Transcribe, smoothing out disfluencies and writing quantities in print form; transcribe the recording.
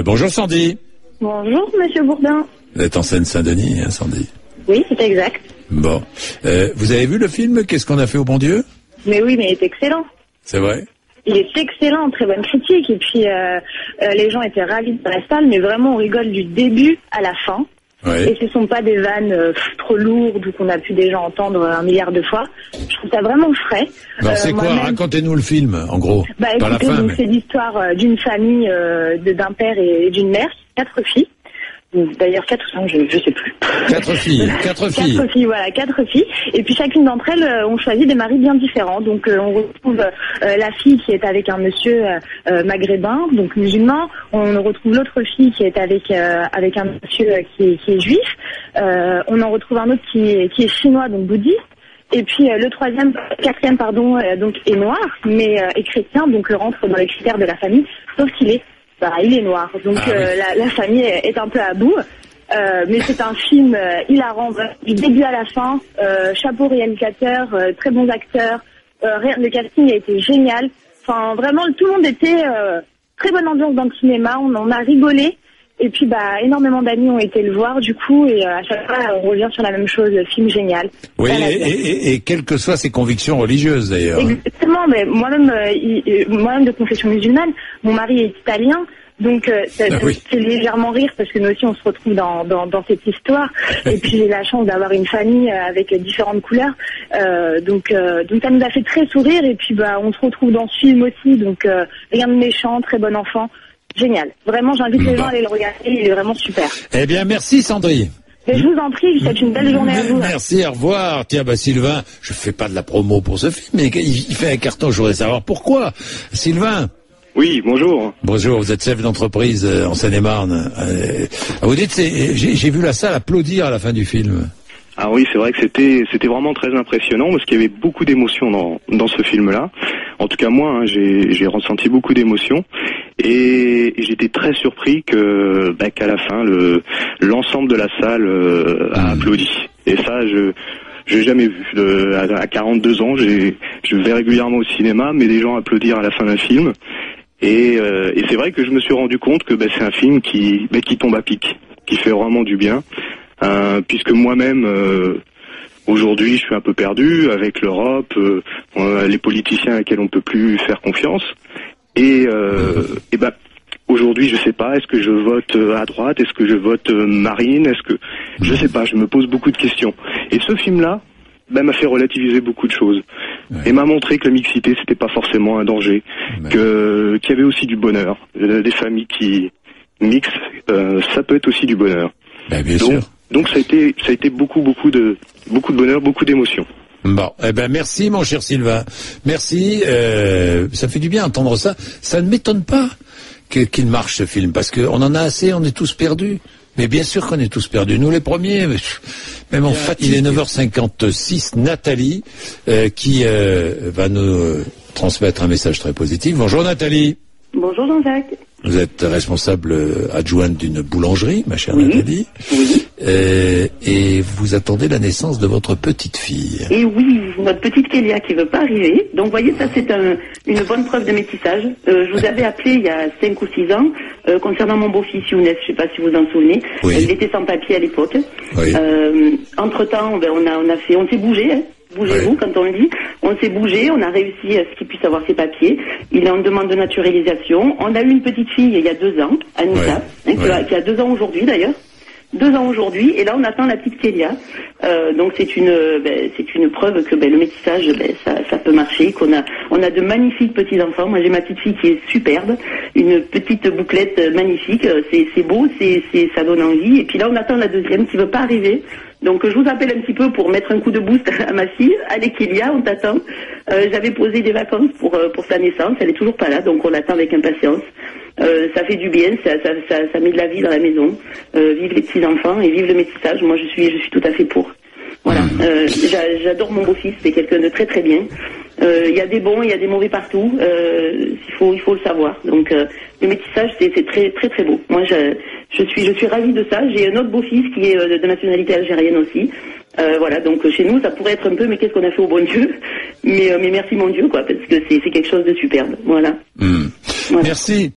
Bonjour Sandy. Bonjour Monsieur Bourdin. Vous êtes en Seine-Saint-Denis, hein, Sandy? Oui, c'est exact. Bon. Vous avez vu le film Qu'est-ce qu'on a fait au bon Dieu? Mais oui, mais il est excellent. C'est vrai? Il est excellent, très bonne critique. Et puis, les gens étaient ravis de la salle, mais vraiment, on rigole du début à la fin. Oui. Et ce sont pas des vannes trop lourdes ou qu'on a pu déjà entendre 1 milliard de fois. Je trouve ça vraiment frais. Alors c'est quoi? Racontez-nous le film, en gros. Bah Pas écoutez, la fin, donc mais... c'est l'histoire d'une famille d'un père et d'une mère, 4 filles. D'ailleurs 4 ou 5, je sais plus. 4 filles, 4 filles. 4 filles, voilà, 4 filles. Et puis chacune d'entre elles ont choisi des maris bien différents. Donc on retrouve la fille qui est avec un monsieur maghrébin, donc musulman. On retrouve l'autre fille qui est avec un monsieur qui est juif. On en retrouve un autre qui est chinois, donc bouddhiste. Et puis quatrième, donc est noir, mais est chrétien, donc rentre dans les critères de la famille, sauf qu'il est il est noir, donc oui. la famille est un peu à bout. Mais c'est un film hilarant, du début à la fin. Chapeau réalisateur, très bons acteurs. Le casting a été génial. Enfin, vraiment, tout le monde était très bonne ambiance dans le cinéma. On a rigolé. Et puis, énormément d'amis ont été le voir, du coup, et à chaque fois, on revient sur la même chose. Film génial. Oui, et quelles que soient ses convictions religieuses, d'ailleurs. Exactement, mais moi-même de confession musulmane, mon mari est italien. Donc c'est légèrement rire parce que nous aussi on se retrouve dans cette histoire. Et puis j'ai la chance d'avoir une famille avec différentes couleurs. Donc ça nous a fait très sourire. Et puis on se retrouve dans ce film aussi. Donc rien de méchant, très bon enfant. Génial. Vraiment j'invite les gens à aller le regarder. Il est vraiment super. Eh bien merci Sandrine. Mais je vous en prie, je vous souhaite une belle journée à vous. Merci, au revoir. Tiens, Sylvain, je fais pas de la promo pour ce film, mais il fait un carton, je voudrais savoir pourquoi. Sylvain. Oui, bonjour. Bonjour, vous êtes chef d'entreprise en Seine-et-Marne. Vous dites, j'ai vu la salle applaudir à la fin du film. Ah oui, c'est vrai que c'était vraiment très impressionnant parce qu'il y avait beaucoup d'émotions dans ce film-là. En tout cas moi, j'ai ressenti beaucoup d'émotions et j'étais très surpris qu'à la fin l'ensemble de la salle a applaudi. Et ça, j'ai jamais vu. À 42 ans, je vais régulièrement au cinéma, mais des gens applaudir à la fin d'un film. Et c'est vrai que je me suis rendu compte que c'est un film qui tombe à pic, qui fait vraiment du bien, puisque moi-même aujourd'hui je suis un peu perdu avec l'Europe, les politiciens à lesquels on peut plus faire confiance, et aujourd'hui je sais pas, est-ce que je vote à droite, est-ce que je vote Marine, je sais pas, je me pose beaucoup de questions. Et ce film-là m'a fait relativiser beaucoup de choses. Ouais. Et m'a montré que la mixité, c'était pas forcément un danger. Ouais. Qu'il y avait aussi du bonheur. Des familles qui mixent, ça peut être aussi du bonheur. Bien sûr. Donc ça a été beaucoup de bonheur, beaucoup d'émotions. Bon, merci mon cher Sylvain. Merci, ça fait du bien d'entendre ça. Ça ne m'étonne pas qu'il marche ce film, parce qu'on en a assez, on est tous perdus. Mais bien sûr qu'on est tous perdus. Nous les premiers, même en fait, il est 9h56, Nathalie, qui va nous transmettre un message très positif. Bonjour Nathalie. Bonjour Jean-Jacques. Vous êtes responsable adjointe d'une boulangerie, ma chère Nathalie. Oui. Et vous attendez la naissance de votre petite fille. Et oui, notre petite Kélia qui veut pas arriver. Donc, vous voyez, ça c'est une bonne preuve de métissage. Je vous avais appelé il y a 5 ou 6 ans concernant mon beau-fils Younes, je sais pas si vous en souvenez. Oui. Il était sans papier à l'époque. Oui. Entre-temps, on s'est bougé, hein. Bougez-vous, quand on le dit. On s'est bougé, on a réussi à ce qu'il puisse avoir ses papiers. Il est en demande de naturalisation. On a eu une petite fille il y a 2 ans, Anissa, qui a 2 ans aujourd'hui d'ailleurs. 2 ans aujourd'hui, et là on attend la petite Kélia. Donc c'est une preuve que le métissage, ça peut marcher, on a de magnifiques petits enfants. Moi j'ai ma petite fille qui est superbe, une petite bouclette magnifique. C'est beau, ça donne envie. Et puis là on attend la deuxième qui veut pas arriver. Donc je vous appelle un petit peu pour mettre un coup de boost à ma fille. Allez Kélia, on t'attend. J'avais posé des vacances pour sa naissance, elle est toujours pas là, donc on l'attend avec impatience. Ça fait du bien, ça met de la vie dans la maison. Vive les petits enfants et vive le métissage. Moi je suis tout à fait pour. Voilà. J'adore mon beau-fils, c'est quelqu'un de très très bien. Il y a des bons, il y a des mauvais partout. Il faut le savoir. Donc le métissage c'est très très très beau. Moi je suis ravie de ça. J'ai un autre beau-fils qui est de nationalité algérienne aussi. Voilà, donc chez nous ça pourrait être un peu mais qu'est-ce qu'on a fait au bon Dieu. Mais merci mon Dieu quoi, parce que c'est quelque chose de superbe. Voilà. Voilà. Merci.